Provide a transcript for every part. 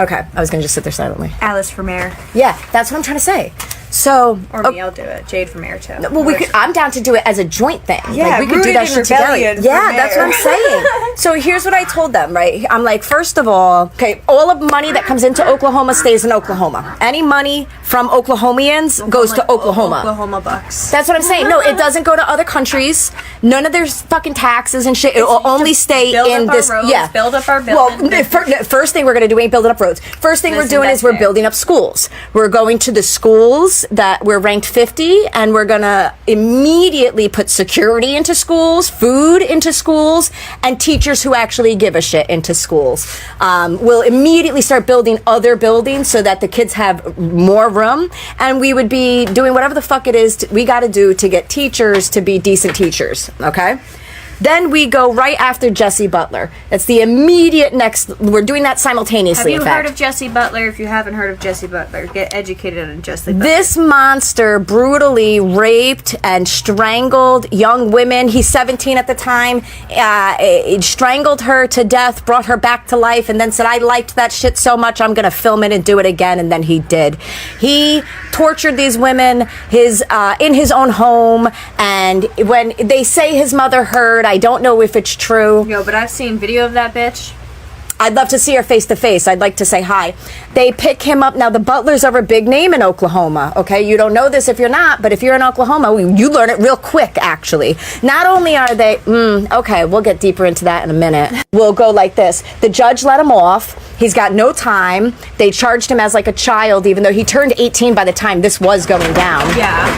Okay, I was gonna just sit there silently. Alice for mayor. Yeah, that's what I'm trying to say. So, or me, I'll do it. Jade for mayor too. Well, I'm down to do it as a joint thing. Yeah, like, we could do that shit together. Yeah, that's what I'm saying. So here's what I told them. Right, I'm like, first of all, okay, all of money that comes into Oklahoma stays in Oklahoma. Any money from Oklahomians goes to Oklahoma. Oklahoma bucks. That's what I'm saying. No, it doesn't go to other countries. None of their fucking taxes and shit. It will only stay in this. Roads, yeah, build up our building. Well, first thing we're gonna do ain't building up roads. First thing we're doing is we're building up schools. We're going to the schools that we're ranked 50, and we're gonna immediately put security into schools, food into schools, and teachers who actually give a shit into schools. We'll immediately start building other buildings so that the kids have more room, and we would be doing whatever the fuck it is we got to do to get teachers to be decent teachers. Okay. Then we go right after Jesse Butler. That's the immediate next. We're doing that simultaneously. Have you heard of Jesse Butler? If you haven't heard of Jesse Butler, get educated on Jesse Butler. This monster brutally raped and strangled young women. He's 17 at the time. Strangled her to death, brought her back to life, and then said, "I liked that shit so much, I'm gonna film it and do it again." And then he did. He tortured these women in his own home, and when they say his mother heard, I don't know if it's true. Yo, but I've seen video of that bitch. I'd love to see her face to face. I'd like to say hi. They pick him up. Now, the Butlers are a big name in Oklahoma, okay? You don't know this if you're not, but if you're in Oklahoma, you learn it real quick, actually. Not only are they, okay, we'll get deeper into that in a minute. We'll go like this. The judge let him off. He's got no time. They charged him as like a child, even though he turned 18 by the time this was going down. Yeah.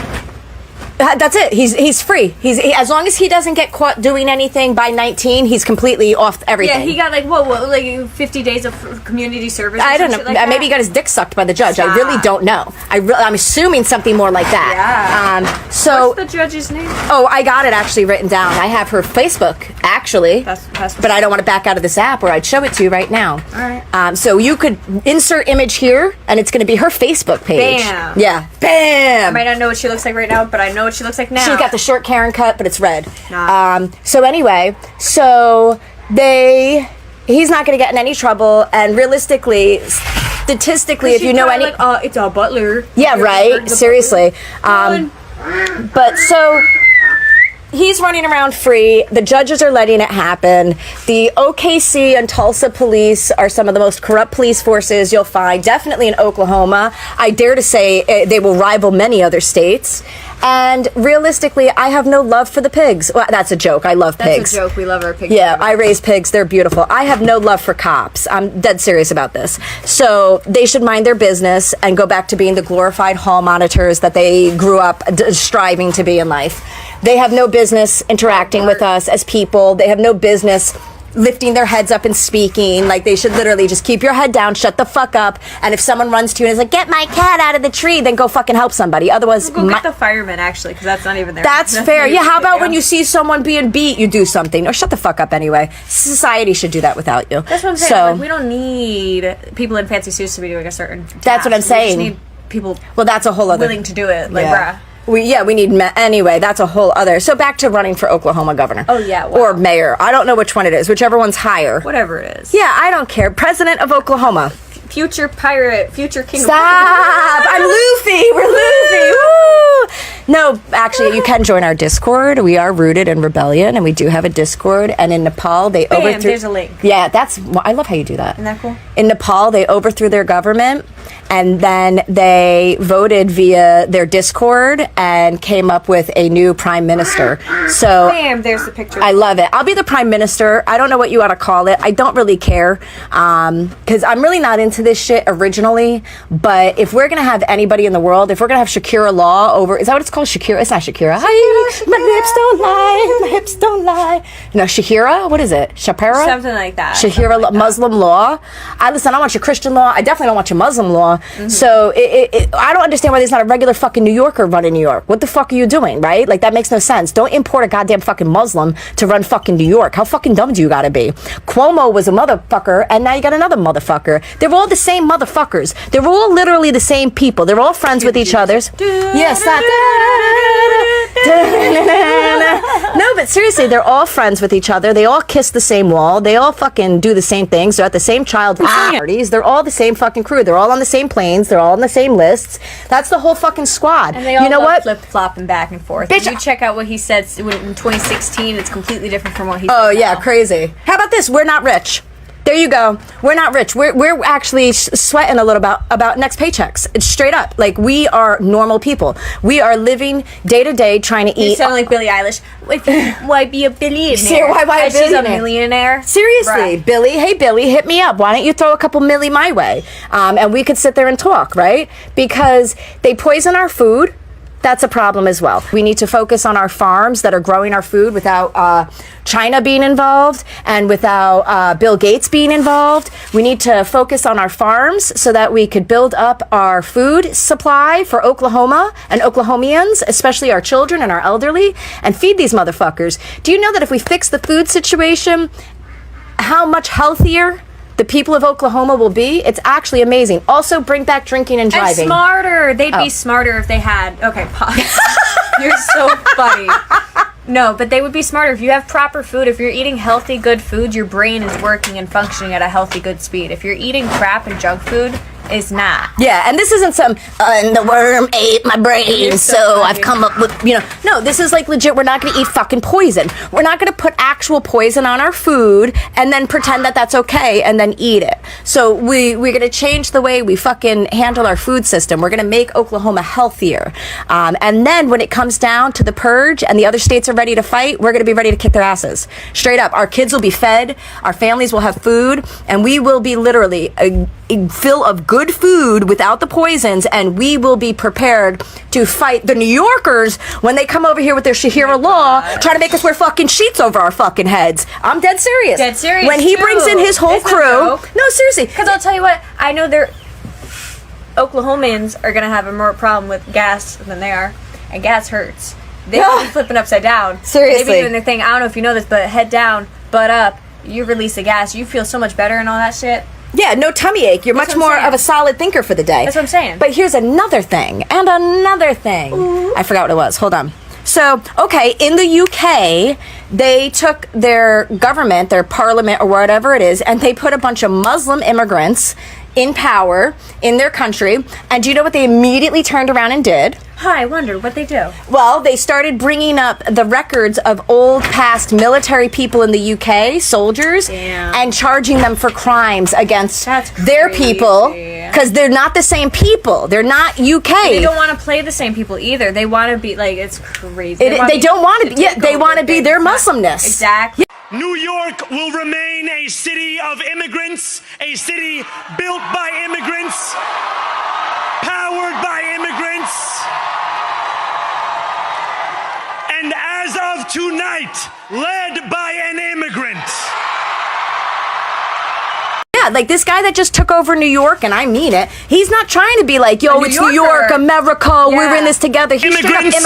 That's it. He's free. As long as he doesn't get caught doing anything by 19, he's completely off everything. Yeah, he got like like 50 days of community service. I don't know. Like maybe he got his dick sucked by the judge. Stop. I really don't know. I'm assuming something more like that. Yeah. So what's the judge's name? Oh, I got it actually written down. I have her Facebook actually, but I don't want to back out of this app, or I'd show it to you right now. All right. So you could insert image here, and it's going to be her Facebook page. Bam. Yeah. Bam. I might not know what she looks like right now, but I know what she looks like now. She's got the short Karen cut, but it's red. Nah. So anyway, he's not going to get in any trouble, and realistically, statistically, if you know any, like, it's a Butler. Yeah, right. Seriously. But so he's running around free. The judges are letting it happen. The OKC and Tulsa police are some of the most corrupt police forces you'll find, definitely in Oklahoma. I dare to say they will rival many other states. And realistically, I have no love for the pigs. Well, that's a joke. I love pigs. That's a joke. We love our pigs. Yeah, I raise pigs. They're beautiful. I have no love for cops. I'm dead serious about this. So they should mind their business and go back to being the glorified hall monitors that they grew up striving to be in life. They have no business interacting with us as people. They have no business lifting their heads up and speaking. Like, they should literally just keep your head down, shut the fuck up, and if someone runs to you and is like, "Get my cat out of the tree," then go fucking help somebody. Otherwise, go get the fireman, actually, because that's not even there. That's fair. Yeah, how about when you see someone being beat, you do something, or shut the fuck up anyway. Society should do that without you. That's what I'm saying. So, like, we don't need people in fancy suits to be doing a certain task. That's what I'm saying. We just need people that's a whole other willing to do it. Like, yeah. bruh. We need anyway. That's a whole other. So back to running for Oklahoma governor. Oh yeah, wow. Or mayor. I don't know which one it is. Whichever one's higher. Whatever it is. Yeah, I don't care. President of Oklahoma. Future pirate. Future king. Stop! I'm Luffy. We're Luffy. Woo! No, actually, you can join our Discord. We are rooted in rebellion, and we do have a Discord. And in Nepal, they overthrew. There's a link. Yeah, I love how you do that. Isn't that cool? In Nepal, they overthrew their government, and then they voted via their Discord and came up with a new prime minister. So, bam, there's the picture. I love it. I'll be the prime minister. I don't know what you want to call it. I don't really care, because I'm really not into this shit originally. But if we're gonna have anybody in the world, if we're gonna have Shakira Law over, is that what it's called? Shakira? It's not Shakira. Shakira. My lips don't lie. My hips don't lie. No, Shahira. What is it? Shapira? Something like that. Shahira like Muslim law. I don't want your Christian law. I definitely don't want your Muslim law. Mm-hmm. So I don't understand why there's not a regular fucking New Yorker running New York. What the fuck are you doing, right? Like, that makes no sense. Don't import a goddamn fucking Muslim to run fucking New York. How fucking dumb do you gotta be? Cuomo was a motherfucker, and now you got another motherfucker. They're all the same motherfuckers. They're all literally the same people. They're all friends with each other. Yes, that. No, but seriously, they're all friends with each other. They all kiss the same wall. They all fucking do the same things. They're at the same child parties. They're all the same fucking crew. They're all on the same planes. They're all on the same lists. That's the whole fucking squad. And they all you know what? flip-flopping back and forth. Bitch, If you check out what he said in 2016, it's completely different from what he said Oh, yeah, now. crazy. How about this? We're not rich. There you go. We're not rich. We're actually sweating a little about next paychecks. It's straight up. Like, we are normal people. We are living day to day trying to eat. You sound like Billie Eilish. Why be a billionaire? Why a She's a billionaire? millionaire. Seriously, Right. Billy. Hey, Billy, hit me up. Why don't you throw a couple milli my way? And we could sit there and talk, right? Because they poison our food. That's a problem as well. We need to focus on our farms that are growing our food without China being involved and without Bill Gates being involved. We need to focus on our farms so that we could build up our food supply for Oklahoma and Oklahomians, especially our children and our elderly, and feed these motherfuckers. Do you know that if we fix the food situation, how much healthier the people of Oklahoma will be? It's actually amazing. Also, bring back drinking and driving. And smarter. They'd Oh. be smarter if they had. Okay, pause. You're so funny. No, but they would be smarter if you have proper food. If you're eating healthy, good food, your brain is working and functioning at a healthy, good speed. If you're eating crap and junk food, it's not. Yeah, and this isn't some, and the worm ate my brain, You're so so I've funny. come up with, no, this is like legit. We're not going to eat fucking poison. We're not going to put actual poison on our food and then pretend that that's okay and then eat it. So we're going to change the way we fucking handle our food system. We're going to make Oklahoma healthier. And then when it comes down to the purge and the other states are ready to fight, we're going to be ready to kick their asses. Straight up. Our kids will be fed, our families will have food, and we will be literally full of good food without the poisons, and we will be prepared to fight the New Yorkers when they come over here with their Shahira law trying to make us wear fucking sheets over our fucking heads. I'm dead serious. Dead serious, When he too. brings in his whole It's no crew. joke. No, seriously. Because I'll tell you what, I know Oklahomans are going to have a more problem with gas than they are, and gas hurts. They've been flipping upside down. Seriously. They've been doing their thing. I don't know if you know this, but head down, butt up, you release the gas, you feel so much better and all that shit. Yeah, no tummy ache. You're That's much what I'm more saying. of a solid thinker for the day. That's what I'm saying. But here's another thing, and another thing. Ooh. I forgot what it was. Hold on. So, okay, in the UK, they took their government, their parliament, or whatever it is, and they put a bunch of Muslim immigrants in power in their country. And do you know what they immediately turned around and did? Hi, I wonder what they do. Well, they started bringing up the records of old past military people in the UK, soldiers, Damn. and charging them for crimes against That's their crazy. people, because they're not the same people. They're not UK. They don't want to play the same people either. They want to be like, it's crazy. They don't want to. Yeah, they want to be their It's not- Muslimness. Exactly. New York will remain a city of immigrants, a city built by immigrants, powered by immigrants, and as of tonight, led by an immigrant. Yeah, like this guy that just took over New York, and I mean it. He's not trying to be like, yo, New it's New York, Yorker. America, we're Yeah. in this together. He's straight up Immigrants,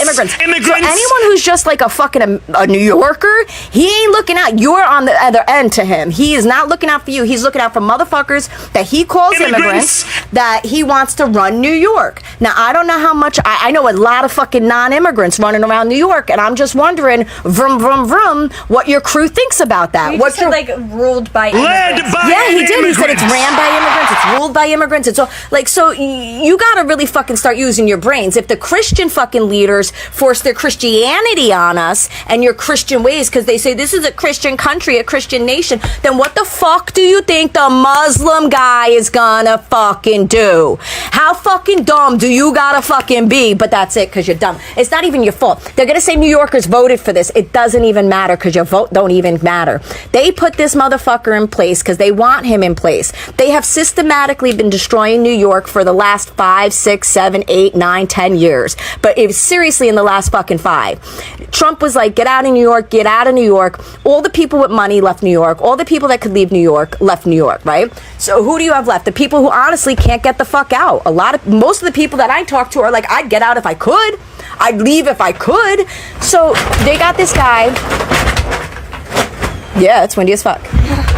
immigrants. So immigrants. anyone who's just like a fucking a New Yorker, he ain't looking out. You're on the other end to him. He is not looking out for you. He's looking out for motherfuckers that he calls immigrants that he wants to run New York. Now, I don't know how much, I know a lot of fucking non-immigrants running around New York, and I'm just wondering, vroom, vroom, vroom, what your crew thinks about that. You What just said, like, ruled by Led immigrants. by yeah, he an did. He said it's immigrant. ran by immigrants, it's ruled by immigrants. It's all like, so you got to really fucking start using your brains. If the Christian fucking leaders force their Christianity on us and your Christian ways because they say this is a Christian country, a Christian nation, then what the fuck do you think the Muslim guy is gonna fucking do? How fucking dumb do you gotta fucking be? But that's it, because you're dumb. It's not even your fault. They're gonna say New Yorkers voted for this. It doesn't even matter, because your vote don't even matter. They put this motherfucker in place because they want him in place. They have systematically been destroying New York for the last 5, 6, 7, 8, 9, 10 years. But it was seriously in the last fucking 5. Trump was like, get out of New York, get out of New York. All the people with money left New York. All the people that could leave New York left New York, right? So who do you have left? The people who honestly can't get the fuck out. Most of the people that I talk to are like, I'd get out if I could. I'd leave if I could. So they got this guy. Yeah, it's windy as fuck.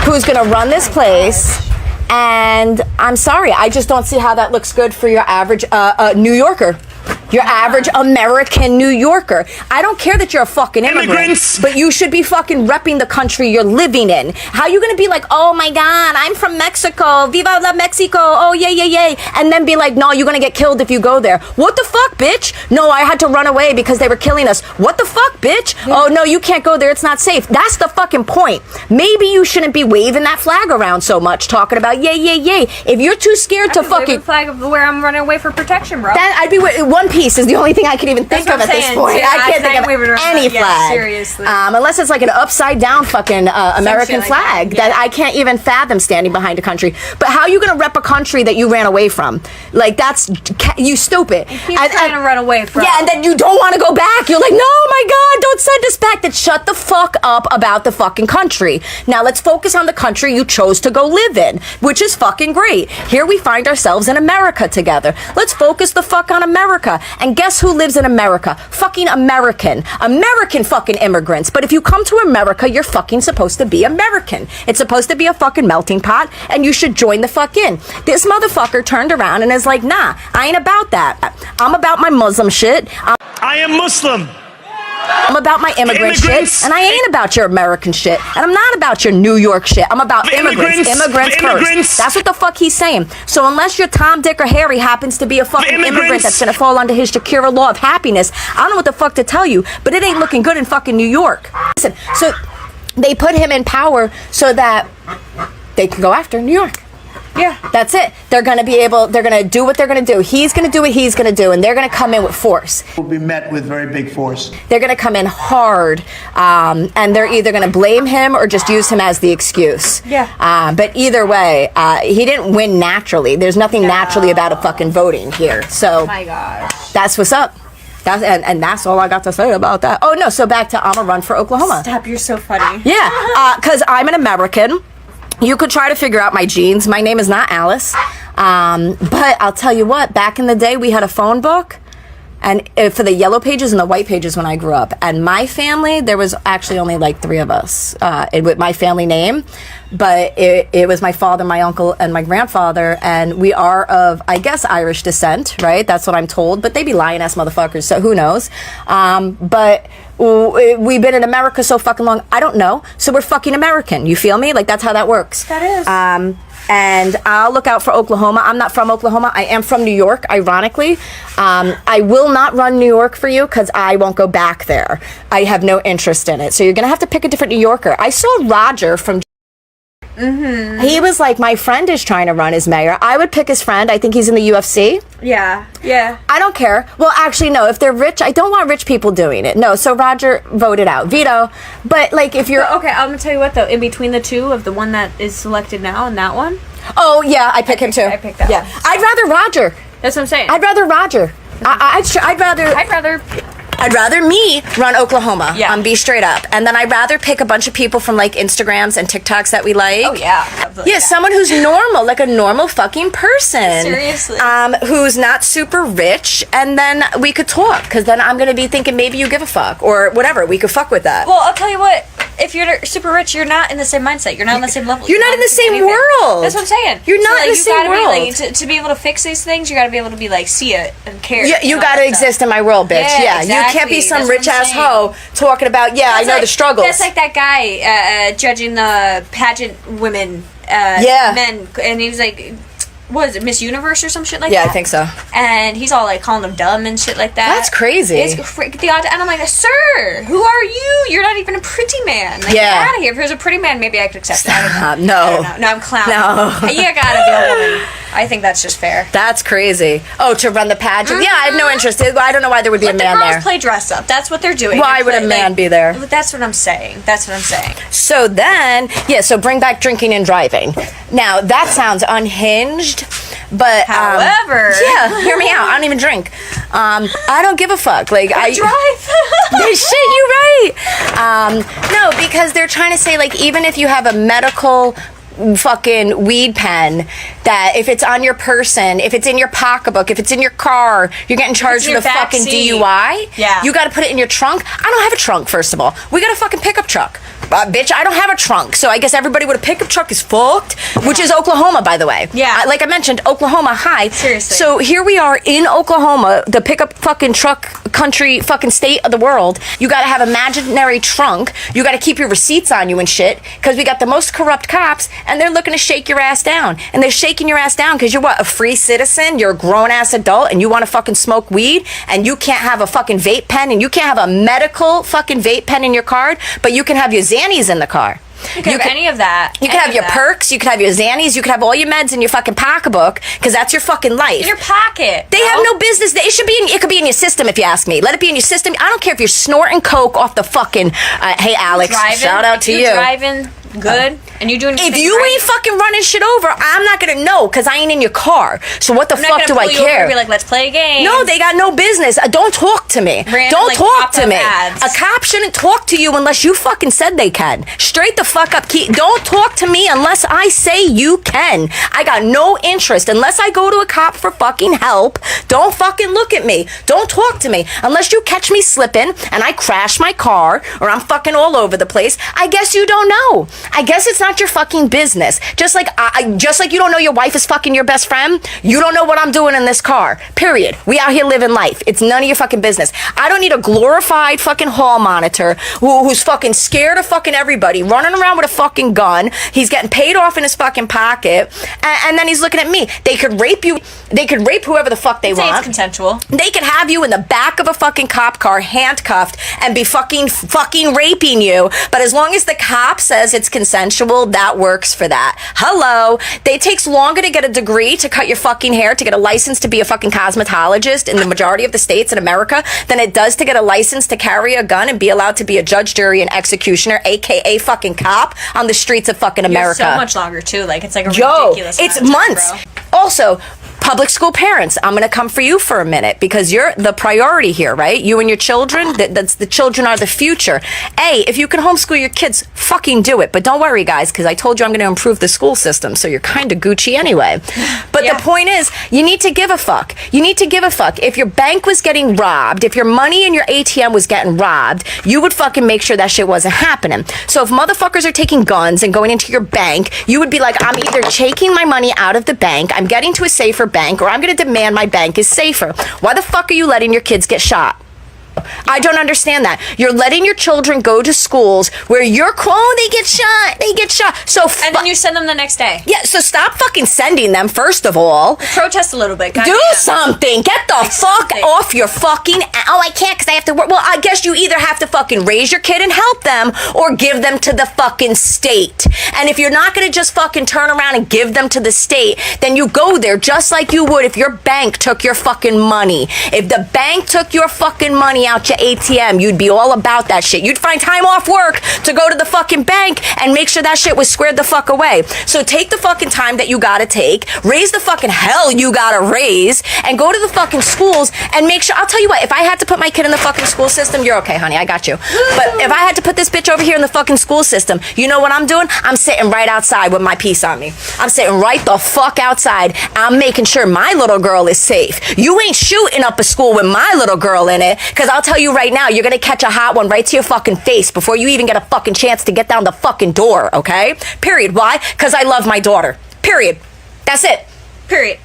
Who's gonna run this place? And I'm sorry, I just don't see how that looks good for your average New Yorker. Your average American New Yorker. I don't care that you're a fucking immigrant, Immigrants. but you should be fucking repping the country you're living in. How you gonna be like, oh my God, I'm from Mexico, viva la Mexico, oh yay, yay, yay, and then be like, no, you're gonna get killed if you go there. What the fuck, bitch? No, I had to run away because they were killing us. What the fuck, bitch? Oh no, you can't go there, it's not safe. That's the fucking point. Maybe you shouldn't be waving that flag around so much, talking about yay, yay, yay. If you're too scared to fucking... the flag of where I'm running away for protection, bro. That I'd be One Piece is the only thing I could even think of at this point. Yeah, I can't think of any flag. Yeah, seriously. Unless it's like an upside down fucking American like flag that, that I can't even fathom standing behind a country. But how are you going to rep a country that you ran away from? Like, that's, you stupid. He's trying to run away from. Yeah, and then you don't want to go back. You're like, no, my God, don't send us back. Then shut the fuck up about the fucking country. Now let's focus on the country you chose to go live in, which is fucking great. Here we find ourselves in America together. Let's focus the fuck on America. And guess who lives in America? Fucking American fucking immigrants. But if you come to America, you're fucking supposed to be American. It's supposed to be a fucking melting pot, and you should join the fuck in. This motherfucker turned around and is like, nah, I ain't about that. I'm about my Muslim shit. I am Muslim. I'm about my immigrant Immigrants. shit, and I ain't about your American shit, and I'm not about your New York shit. I'm about The immigrants immigrants. first. That's what the fuck he's saying. So unless you're Tom, Dick, or Harry happens to be a fucking immigrant immigrants. that's gonna fall under his Shakira law of happiness, I don't know what the fuck to tell you, but it ain't looking good in fucking New York. Listen, so they put him in power so that they can go after New York. Yeah, that's it. They're going to do what they're going to do. He's going to do what he's going to do, and they're going to come in with force. Will be met with very big force. They're going to come in hard, and they're either going to blame him or just use him as the excuse. Yeah. But either way, he didn't win naturally. There's nothing naturally about a fucking voting here. So, Oh my gosh. that's what's up. And that's all I got to say about that. Oh, no, so back to I'm a run for Oklahoma. Stop, you're so funny. Yeah, because I'm an American. You could try to figure out my genes. My name is not Alice. But I'll tell you what, back in the day, we had a phone book and for the yellow pages and the white pages when I grew up. And my family, there was actually only like 3 of us with my family name. But it was my father, my uncle, and my grandfather. And we are of, I guess, Irish descent, right? That's what I'm told. But they be lying-ass motherfuckers, so who knows? But we've been in America so fucking long, I don't know. So we're fucking American. You feel me? Like, that's how that works. That is. And I'll look out for Oklahoma. I'm not from Oklahoma. I am from New York, ironically. I will not run New York for you because I won't go back there. I have no interest in it. So you're going to have to pick a different New Yorker. I saw Roger from... Mm-hmm. He was like, my friend is trying to run as mayor. I would pick his friend. I think he's in the UFC. Yeah. I don't care. Well, actually, no. If they're rich, I don't want rich people doing it. No, so Roger voted out. Veto. But, like, if you're... Okay, I'm going to tell you what, though. In between the two of the one that is selected now and that one. Oh, yeah, I pick him, too. I picked that one. I'd rather Roger. That's what I'm saying. I'd rather Roger. I'd rather me run Oklahoma. Yeah. Be straight up. And then I'd rather pick a bunch of people from like Instagrams and TikToks that we like. Oh, yeah. Yeah, someone who's normal, like a normal fucking person. Seriously. Who's not super rich, and then we could talk, because then I'm going to be thinking maybe you give a fuck, or whatever. We could fuck with that. Well, I'll tell you what. If you're super rich, you're not in the same mindset. You're not on the same level. You're not in the same anything. world. That's what I'm saying. You're not in the you same gotta world. Be, like, to be able to fix these things, you got to be able to be like, see it and care. Yeah, you got to exist in my world, bitch. Yeah, exactly. You can't be some That's what rich I'm ass saying. hoe talking about, I know the struggles. That's like that guy judging the pageant women, men, and he was like, what is it, Miss Universe or some shit like that? Yeah, I think so. And he's all like calling them dumb and shit like that. That's crazy. It's the odd, and I'm like, sir, who are you? You're not even a pretty man. Like, get out of here. If he was a pretty man, maybe I could accept that. No. I don't know. No, I'm clowning. No. You gotta be a woman. I think that's just fair. That's crazy. Oh, to run the pageant? Yeah, I have no interest. I don't know why there would be a man the girls there. play dress up. That's what they're doing. Why would a man be there? That's what I'm saying. So then, so bring back drinking and driving. Now, that sounds unhinged, but... However... hear me out. I don't even drink. I don't give a fuck. Like, I drive. Shit, you right. No, because they're trying to say, like, even if you have a medical fucking weed pen, that if it's on your person, if it's in your pocketbook, if it's in your car, you're getting charged with a fucking DUI. Yeah. You got to put it in your trunk. I don't have a trunk, first of all. We got a fucking pickup truck. bitch, I don't have a trunk. So I guess everybody with a pickup truck is fucked, which is Oklahoma, by the way. Yeah. Like I mentioned, Oklahoma, hi. Seriously. So here we are in Oklahoma, the pickup fucking truck country fucking state of the world. You got to have imaginary trunk. You got to keep your receipts on you and shit, because we got the most corrupt cops, and they're looking to shake your ass down. And they're shaking your ass down because you're what, a free citizen? You're a grown-ass adult, and you want to fucking smoke weed, and you can't have a fucking vape pen, and you can't have a medical fucking vape pen in your card, but you can have your Xannies in the car. You can have any of that. You can have your perks, you can have your Xannies, you can have all your meds in your fucking pocketbook, because that's your fucking life. In your pocket. They have no business. It should be. It could be in your system, if you ask me. Let it be in your system. I don't care if you're snorting coke off the fucking. Hey, Alex, shout out to you. Driving good, and you're doing. If you ain't fucking running shit over, I'm not gonna know, because I ain't in your car. So what the fuck do I care? Be like, let's play a game. No, they got no business. Don't talk to me. Don't talk to me. Ads. A cop shouldn't talk to you unless you fucking said they can. Straight the fuck up. Don't talk to me unless I say you can. I got no interest. Unless I go to a cop for fucking help, don't fucking look at me. Don't talk to me. Unless you catch me slipping and I crash my car or I'm fucking all over the place, I guess you don't know. I guess it's not your fucking business. Just like you don't know your wife is fucking your best friend, you don't know what I'm doing in this car. Period. We out here living life. It's none of your fucking business. I don't need a glorified fucking hall monitor who's fucking scared of fucking everybody, running around with a fucking gun. He's getting paid off in his fucking pocket, and then he's looking at me. They could rape you. They could rape whoever the fuck they want. It's consensual. They could have you in the back of a fucking cop car, handcuffed, and be fucking raping you. But as long as the cop says it's consensual, that works for that. Hello. It takes longer to get a degree to cut your fucking hair, to get a license to be a fucking cosmetologist in the majority of the states in America than it does to get a license to carry a gun and be allowed to be a judge, jury, and executioner, aka fucking cop, on the streets of fucking America. So much longer too. Like it's like a ridiculous. It's amount of months. time, bro. Also, public school parents, I'm going to come for you for a minute, because you're the priority here, right? You and your children, the children are the future. If you can homeschool your kids, fucking do it. But don't worry, guys, because I told you I'm going to improve the school system, so you're kind of Gucci anyway. But the point is, you need to give a fuck. You need to give a fuck. If your bank was getting robbed, if your money in your ATM was getting robbed, you would fucking make sure that shit wasn't happening. So if motherfuckers are taking guns and going into your bank, you would be like, I'm either taking my money out of the bank, I'm getting to a safer bank, or I'm going to demand my bank is safer. Why the fuck are you letting your kids get shot? I don't understand that. You're letting your children go to schools where you're they get shot. So and then you send them the next day. Yeah, so stop fucking sending them, first of all. Protest a little bit. Do something. Get the fuck off your fucking... Oh, I can't because I have to work. Well, I guess you either have to fucking raise your kid and help them, or give them to the fucking state. And if you're not going to just fucking turn around and give them to the state, then you go there just like you would if your bank took your fucking money. If the bank took your fucking money out your ATM, you'd be all about that shit. You'd find time off work to go to the fucking bank and make sure that shit was squared the fuck away. So take the fucking time that you gotta take, raise the fucking hell you gotta raise, and go to the fucking schools and make sure. I'll tell you what, if I had to put my kid in the fucking school system, you're okay, honey, I got you. But if I had to put this bitch over here in the fucking school system, you know what I'm doing? I'm sitting right outside with my piece on me. I'm sitting right the fuck outside. I'm making sure my little girl is safe. You ain't shooting up a school with my little girl in it, because I'll tell you right now, you're gonna catch a hot one right to your fucking face before you even get a fucking chance to get down the fucking door, okay? Period. Why? Because I love my daughter. Period. That's it. Period.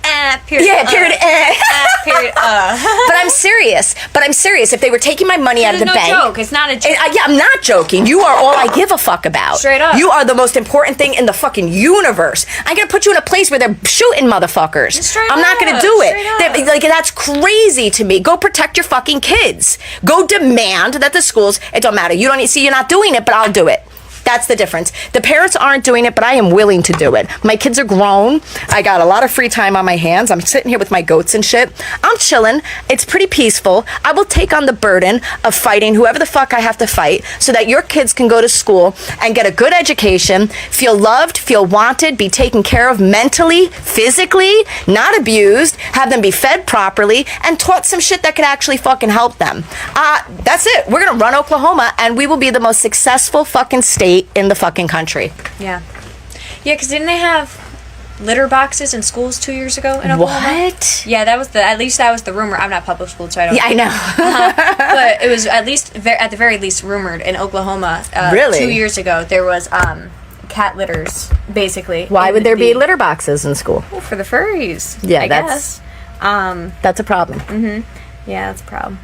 Period. Yeah, period. Period. But I'm serious. If they were taking my money out of the bank. It's no joke. It's not a joke. Yeah, I'm not joking. You are all I give a fuck about. Straight up. You are the most important thing in the fucking universe. I'm gonna put you in a place where they're shooting motherfuckers. I'm not gonna do it. Like, that's crazy to me. Go protect your fucking kids. Go demand that the schools. It don't matter. You don't see. You're not doing it, but I'll do it. That's the difference. The parents aren't doing it, but I am willing to do it. My kids are grown. I got a lot of free time on my hands. I'm sitting here with my goats and shit. I'm chilling. It's pretty peaceful. I will take on the burden of fighting whoever the fuck I have to fight so that your kids can go to school and get a good education, feel loved, feel wanted, be taken care of mentally, physically, not abused, have them be fed properly, and taught some shit that could actually fucking help them. That's it. We're going to run Oklahoma, and we will be the most successful fucking state in the fucking country. Yeah, because didn't they have litter boxes in schools 2 years ago in Oklahoma. What? Yeah, that was the rumor. I'm not public school, so I don't. Yeah, I know. But it was at the very least rumored in Oklahoma. Really? 2 years ago, there was cat litters, basically. Why would there be litter boxes in school? Well, for the furries. Yeah, I that's guess. That's a problem. Yeah, that's a problem.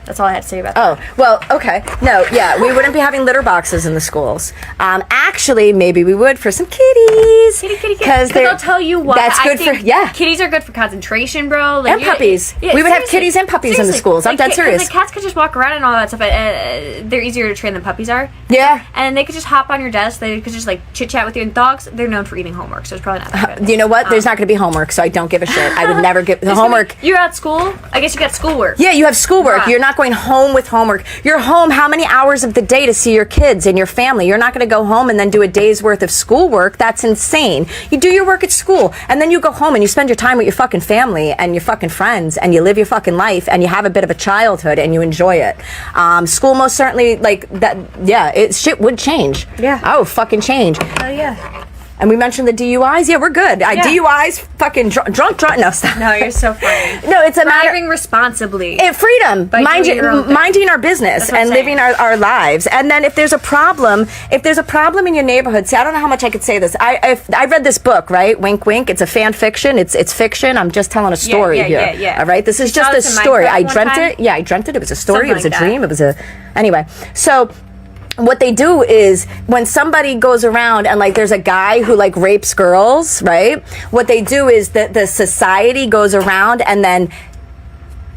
That's all I had to say about that. Oh, well, okay. No, yeah, we wouldn't be having litter boxes in the schools. Actually, maybe we would for some kitties. Kitty. Because I'll tell you what. That's good for, yeah. Kitties are good for concentration, bro. Like, And puppies. Yeah, We would have kitties and puppies in the schools. I'm dead serious. The cats could just walk around and all that stuff. They're easier to train than puppies are. Yeah. And they could just hop on your desk. They could just, like, chit-chat with you. And dogs, they're known for eating homework, so it's probably not that good. You know what? There's not going to be homework, so I don't give a shit. I would never give the homework. You're at school? I guess you got schoolwork. Yeah, you have schoolwork. Right. You're not going home with homework. You're home how many hours of the day to see your kids and your family? You're not going to go home and then do a day's worth of schoolwork. That's insane. You do your work at school and then you go home and you spend your time with your fucking family and your fucking friends and you live your fucking life and you have a bit of a childhood and you enjoy it. School most certainly, like that, yeah, shit would change. Yeah. Oh, fucking change. Oh, yeah. And we mentioned the DUIs. Yeah, we're good. Yeah. DUIs, fucking drunk. No, stop. No, you're so funny. No, it's a matter. Driving responsibly. Freedom, By doing your own thing. minding our business That's what I'm and living saying. our lives. And then if there's a problem in your neighborhood, see, I don't know how much I could say this. I read this book, right? Wink, wink. It's a fan fiction. It's fiction. I'm just telling a story here. Yeah. All right, this is You just saw a this in story. Minecraft I one dreamt time? it. Yeah, I dreamt it. It was a story. Something It was a like dream. that. It was anyway. So what they do is when somebody goes around and like there's a guy who like rapes girls, right? What they do is that the society goes around and then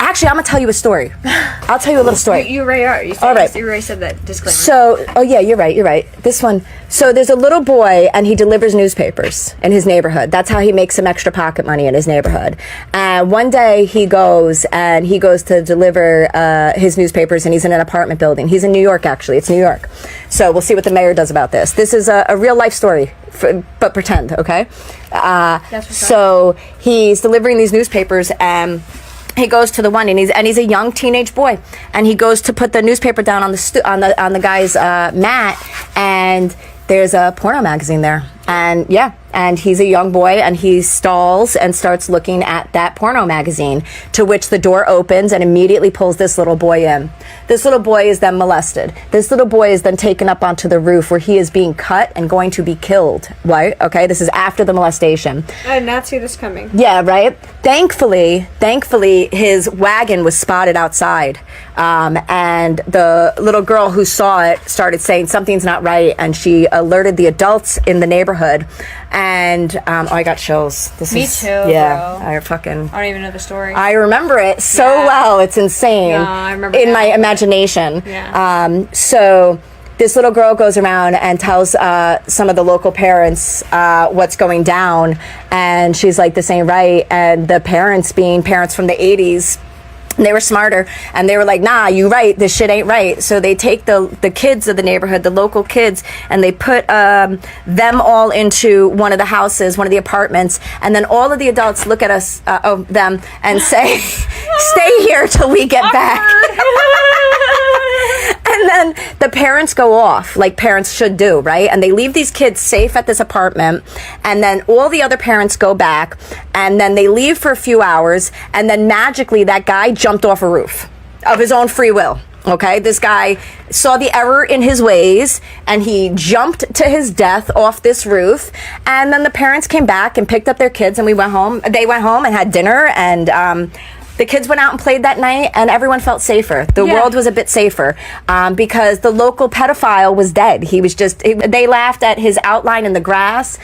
actually I'm gonna tell you a story. I'll tell you a little story. You already are. You All right. already said that disclaimer. So, oh yeah, you're right. This one. So there's a little boy and he delivers newspapers in his neighborhood. That's how he makes some extra pocket money in his neighborhood. And one day he goes to deliver his newspapers and he's in an apartment building. He's in New York, actually. It's New York. So we'll see what the mayor does about this. This is a real life story, but pretend, okay? So he's delivering these newspapers and he goes to the one and he's a young teenage boy and he goes to put the newspaper down on the guy's mat and there's a porno magazine there and he's a young boy and he stalls and starts looking at that porno magazine, to which the door opens and immediately pulls this little boy in. This little boy is then molested. This little boy is then taken up onto the roof where he is being cut and going to be killed. Right? Okay, this is after the molestation. I did not see this coming. Yeah, right? Thankfully, his wagon was spotted outside. And the little girl who saw it started saying something's not right, and she alerted the adults in the neighborhood. And I got chills. Me too, Yeah, bro. I don't even know the story. I remember it so Yeah. well. It's insane. Yeah, I remember in that. my imagination. Yeah. So this little girl goes around and tells some of the local parents what's going down, and she's like, "This ain't right." And the parents, being parents from the 80s, they were smarter and they were like, "Nah, you right, this shit ain't right." So they take the kids of the neighborhood, the local kids, and they put them all into one of the houses, one of the apartments, and then all of the adults look at us, them, and say, "Stay here till we get back." And then the parents go off, like parents should do, right? And they leave these kids safe at this apartment, and then all the other parents go back, and then they leave for a few hours, and then magically that guy jumped off a roof of his own free will. Okay, this guy saw the error in his ways and he jumped to his death off this roof. And then the parents came back and picked up their kids, and we went home. They went home and had dinner, and the kids went out and played that night, and everyone felt safer. The world was a bit safer because the local pedophile was dead. He was they laughed at his outline in the grass.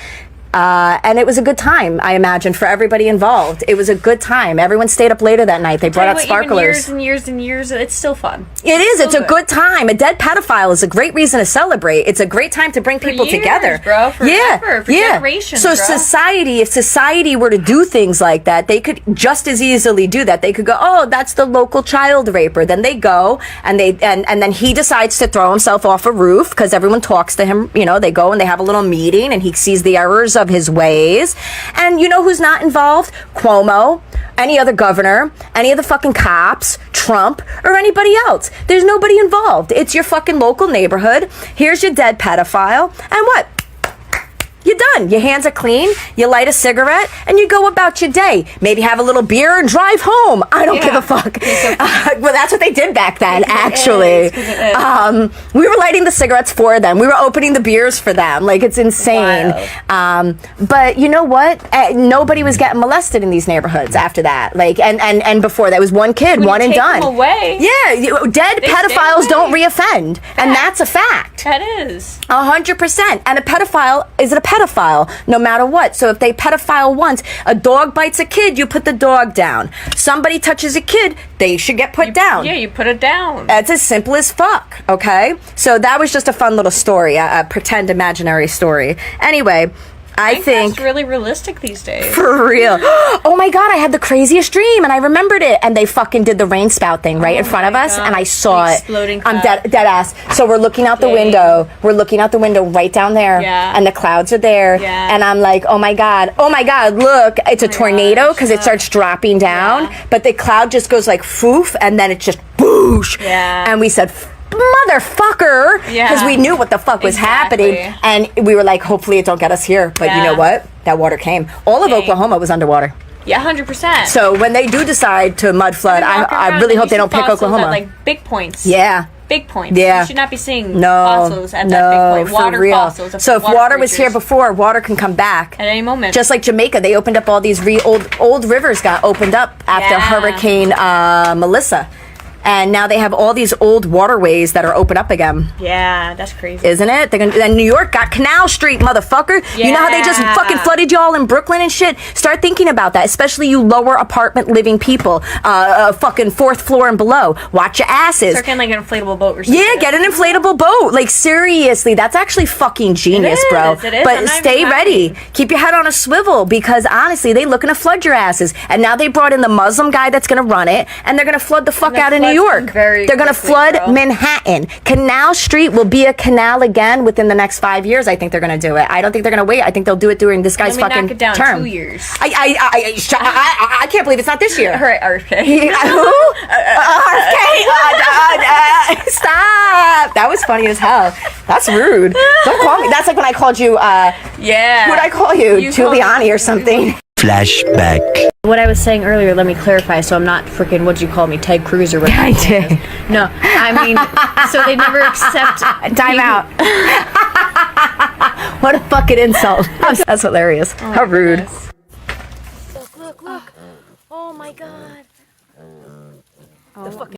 And it was a good time, I imagine, for everybody involved. It was a good time. Everyone stayed up later that night. They brought out sparklers. Years and years and years, it's still fun. It is. It's a good time. A dead pedophile is a great reason to celebrate. It's a great time to bring people together. Bro, forever, for generations, So bro. if society were to do things like that, they could just as easily do that. They could go, "Oh, that's the local child raper." Then they go and and then he decides to throw himself off a roof because everyone talks to him. You know, they go and they have a little meeting, and he sees the errors of his ways. And you know who's not involved? Cuomo, any other governor, any of the fucking cops, Trump, or anybody else. There's nobody involved. It's your fucking local neighborhood. Here's your dead pedophile. And what? you're done. Your hands are clean. You light a cigarette and you go about your day. Maybe have a little beer and drive home. I don't give a fuck. Well, that's what they did back then, actually. We were lighting the cigarettes for them. We were opening the beers for them. Like, it's insane. But you know what? Nobody was getting molested in these neighborhoods after that. Like, and before that was one kid, one and done. Them away. Yeah, dead pedophiles don't reoffend, and that's a fact. That is 100%. And a pedophile is a pedophile, no matter what. So if they pedophile once, a dog bites a kid, you put the dog down. Somebody touches a kid, they should get put down. Yeah, you put it down. That's as simple as fuck, okay? So that was just a fun little story, a pretend imaginary story. Anyway, I think that's really realistic these days. For real. Oh my God, I had the craziest dream and I remembered it. And they fucking did the rain spout thing right in front of us. And I saw it. Exploding I'm dead ass. So we're looking out the window. We're looking out the window right down there. Yeah. And the clouds are there. Yeah. And I'm like, oh my God, look, it's a tornado because it starts dropping down. Yeah. But the cloud just goes like foof and then it just boosh. Yeah. And we said, motherfucker, because we knew what the fuck was happening, and we were like, hopefully it don't get us here. But you know what? That water came. All of Oklahoma was underwater. Yeah, 100%. So when they do decide to mud flood, I really hope they don't pick Oklahoma. At, like big points. Yeah. Big points. Yeah. You should not be seeing fossils at that big point. Water for real. fossils. So if water was here before, water can come back at any moment. Just like Jamaica, they opened up all these old rivers got opened up after Hurricane Melissa. And now they have all these old waterways that are open up again. Yeah, that's crazy. Isn't it? Then New York got Canal Street, motherfucker. Yeah. You know how they just fucking flooded y'all in Brooklyn and shit? Start thinking about that, especially you lower apartment living people, fucking fourth floor and below. Watch your asses. Start getting like an inflatable boat or something. Yeah, get an inflatable boat. Like, seriously, that's actually fucking genius, bro. It is. But stay ready. Keep your head on a swivel because, honestly, they looking to flood your asses. And now they brought in the Muslim guy that's going to run it, and they're going to flood the fuck out of New York. They're going to flood Manhattan. Canal Street will be a canal again within the next 5 years. I think they're going to do it. I don't think they're going to wait. I think they'll do it during this guy's fucking knock it down term. 2 years. I can't believe it's not this year. All right, RFK. Who? RFK. Stop. That was funny as hell. That's rude. Don't call me. That's like when I called you. Yeah. Who'd I call you? Giuliani or something. Flashback. What I was saying earlier, let me clarify so I'm not freaking, what'd you call me, Ted Cruz or whatever. I did. No, I mean, so they never accept... Time out. What a fucking insult. That's hilarious. How rude. Look. Oh my God. The fucking